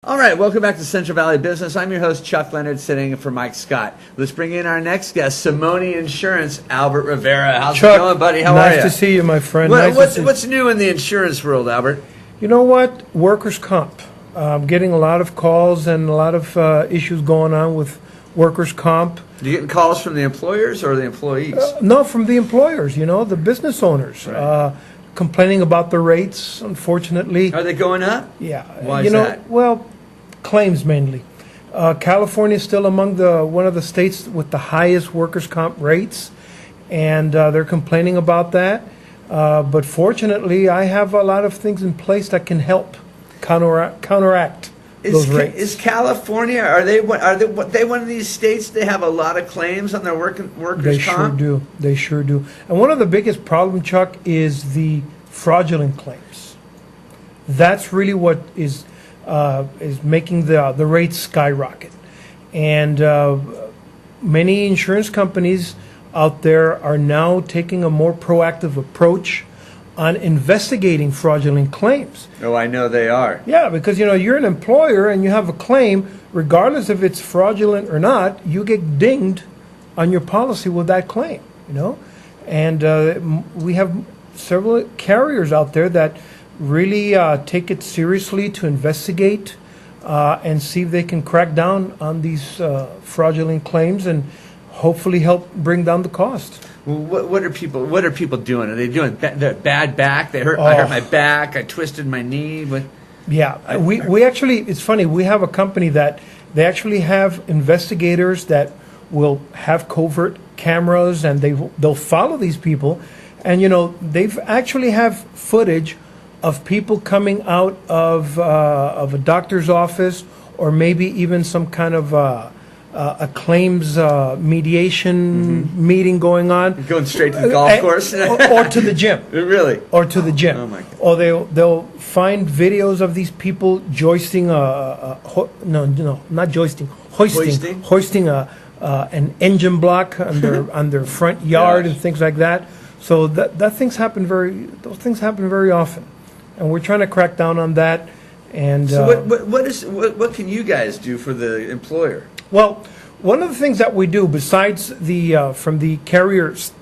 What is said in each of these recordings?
All right, welcome back to Central Valley Business. I'm your host, Chuck Leonard, sitting in for Mike Scott. Let's bring in our next guest, Simonian Insurance, Albert Rivera. How's Chuck, it going, buddy? How are you? Nice to see you, my friend. What's new in the insurance world, Albert? You know what? Workers' comp. I'm getting a lot of calls and a lot of issues going on with workers' comp. Are you getting calls from the employers or the employees? No, from the employers, the business owners. Right. Complaining about the rates, unfortunately. Are they going up? Yeah. Why is that? Well, claims mainly. California is still among one of the states with the highest workers' comp rates, and they're complaining about that. But fortunately, I have a lot of things in place that can help counteract those rates. Is California, are they one of these states they have a lot of claims on their workers' comp? They sure do. They sure do. And one of the biggest problems, Chuck, is the fraudulent claims. That's really what is making the rates skyrocket. And many insurance companies out there are now taking a more proactive approach on investigating fraudulent claims. Oh, I know they are. Yeah, because you're an employer and you have a claim, regardless if it's fraudulent or not, you get dinged on your policy with that claim, And we have several carriers out there that really take it seriously to investigate and see if they can crack down on these fraudulent claims and hopefully help bring down the cost. Well, what are people doing? Are they doing the bad back? I hurt my back. I twisted my knee. Yeah, we actually, it's funny. We have a company that they actually have investigators that will have covert cameras and they'll follow these people, and they've actually have footage of people coming out of a doctor's office or maybe even some kind of a claims mediation meeting going on. Going straight to the golf course? or to the gym. Really? Or to the gym. Oh, my God. Or they'll find videos of these people joisting hoisting an engine block on their front yard and things like that. So those things happen very often. And we're trying to crack down on that. And so what can you guys do for the employer? Well, one of the things that we do, besides from the carrier's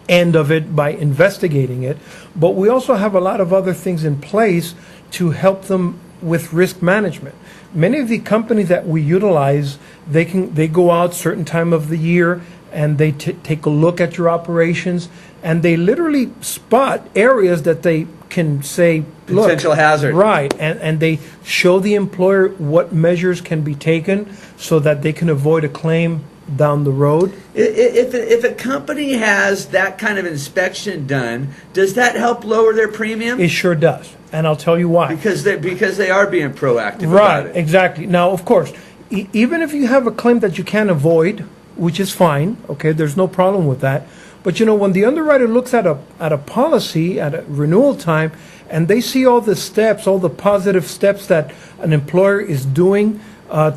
end of it by investigating it, but we also have a lot of other things in place to help them with risk management. Many of the companies that we utilize, they go out certain time of the year and they take a look at your operations, and they literally spot areas that they can say, look, potential hazard. Right, and they show the employer what measures can be taken so that they can avoid a claim down the road. If a company has that kind of inspection done, does that help lower their premium? It sure does, and I'll tell you why. Because they are being proactive right, about it. Exactly. Now, of course, even if you have a claim that you can't avoid, which is fine, okay, there's no problem with that. But when the underwriter looks at a policy at a renewal time, and they see all the steps, all the positive steps that an employer is doing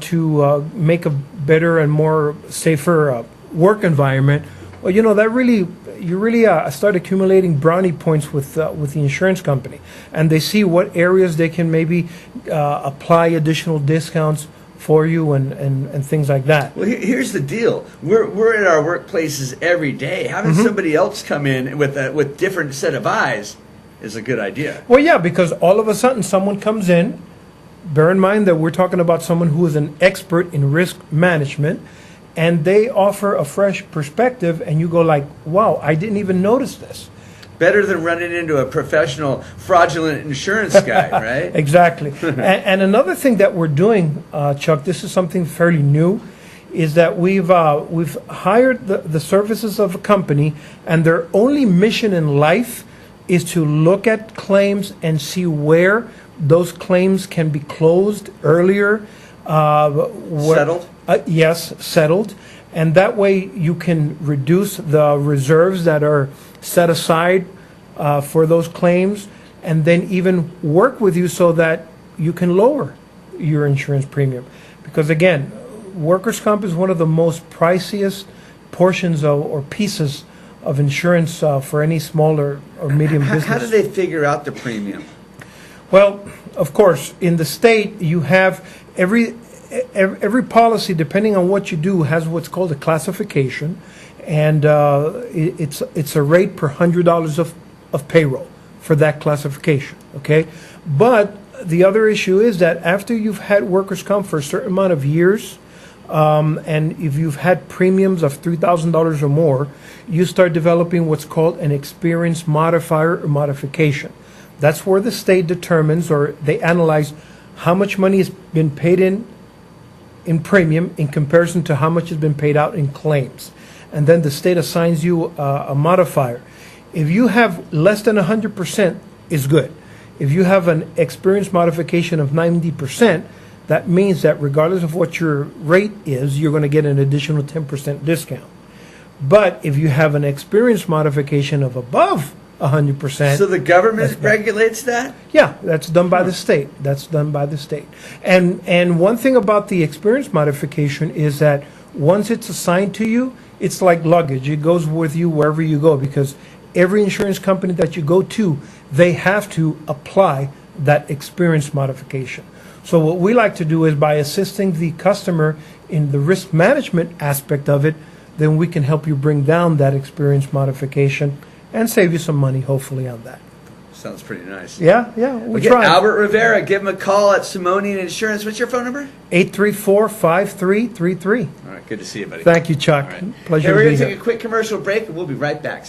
to make a better and more safer work environment, well, you really start accumulating brownie points with the insurance company, and they see what areas they can maybe apply additional discounts for you and things like that. Well, here's the deal: we're at our workplaces every day. Having somebody else come in with different set of eyes is a good idea. Well, yeah, because all of a sudden someone comes in. Bear in mind that we're talking about someone who is an expert in risk management, and they offer a fresh perspective, and you go like, "Wow, I didn't even notice this." Better than running into a professional fraudulent insurance guy, right? Exactly. And another thing that we're doing, Chuck, this is something fairly new, is that we've hired the services of a company, and their only mission in life is to look at claims and see where those claims can be closed earlier. Settled? Yes, settled. And that way you can reduce the reserves that are set aside for those claims, and then even work with you so that you can lower your insurance premium. Because again, workers' comp is one of the most priciest portions or pieces of insurance for any small or medium business. How do they figure out the premium? Well, of course, in the state, you have every policy, depending on what you do, has what's called a classification, and it's a rate per $100 of payroll for that classification. Okay, but the other issue is that after you've had workers' comp for a certain amount of years, and if you've had premiums of $3,000 or more, you start developing what's called an experience modifier or modification. That's where the state determines, or they analyze, how much money has been paid in premium in comparison to how much has been paid out in claims. And then the state assigns you a modifier. If you have less than 100%, is good. If you have an experience modification of 90%, that means that regardless of what your rate is, you're going to get an additional 10% discount. But if you have an experience modification of above 100%. So the government regulates that? Yeah, that's done by the state. That's done by the state. And one thing about the experience modification is that once it's assigned to you, it's like luggage. It goes with you wherever you go, because every insurance company that you go to, they have to apply that experience modification. So what we like to do is, by assisting the customer in the risk management aspect of it, then we can help you bring down that experience modification and save you some money, hopefully, on that. Sounds pretty nice. Yeah, we try. Albert Rivera, give him a call at Simonian Insurance. What's your phone number? 834-5333. All right, good to see you, buddy. Thank you, Chuck. All right. Pleasure Hey, to we're be going to here. take a quick commercial break, and we'll be right back.